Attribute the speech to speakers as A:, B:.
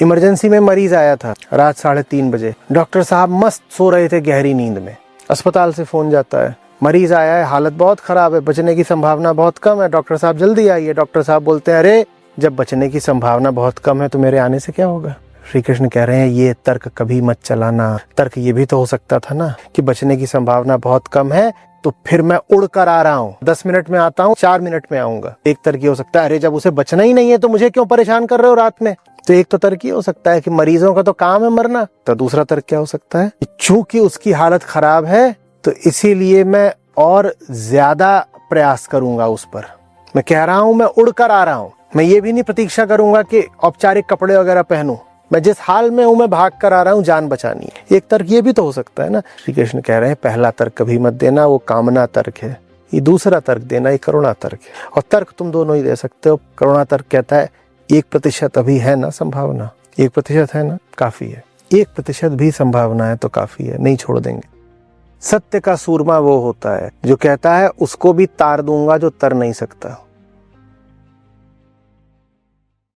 A: Emergency में मरीज आया था रात 3:30 बजे। डॉक्टर साहब मस्त सो रहे थे गहरी नींद में। अस्पताल से फोन जाता है, मरीज आया है, हालत बहुत खराब है, बचने की संभावना बहुत कम है, डॉक्टर साहब जल्दी आइए। डॉक्टर साहब बोलते हैं, अरे जब बचने की संभावना बहुत कम है तो मेरे आने से क्या होगा। श्री कृष्ण कह रहे हैं ये तर्क कभी मत चलाना। तर्क ये भी तो हो सकता था ना कि बचने की संभावना बहुत कम है तो फिर मैं उड़ कर आ रहा हूँ, 10 मिनट में आता हूँ, 4 मिनट में आऊंगा। एक तर्क ये हो सकता है, अरे जब उसे बचना ही नहीं है तो मुझे क्यों परेशान कर रहे हो रात में। तो एक तो तर्क ये हो सकता है कि मरीजों का तो काम है मरना। तो दूसरा तर्क क्या हो सकता है, चूंकि उसकी हालत खराब है तो इसीलिए मैं और ज्यादा प्रयास करूंगा उस पर। मैं कह रहा हूं मैं उड़ कर आ रहा हूं, मैं ये भी नहीं प्रतीक्षा करूंगा कि औपचारिक कपड़े वगैरह पहनूं, मैं जिस हाल में हूं मैं भाग कर आ रहा हूं, जान बचानी है। एक तर्क ये भी तो हो सकता है ना। श्री कृष्ण कह रहे हैं पहला तर्क कभी मत देना, वो कामना तर्क है। ये दूसरा तर्क देना, ये करुणा तर्क है। और तर्क तुम दोनों ही दे सकते हो। करुणा तर्क कहता है 1% अभी है ना संभावना, 1% है ना, काफी है। 1% भी संभावना है तो काफी है, नहीं छोड़ देंगे। सत्य का सूरमा वो होता है जो कहता है उसको भी तार दूंगा जो तर नहीं सकता।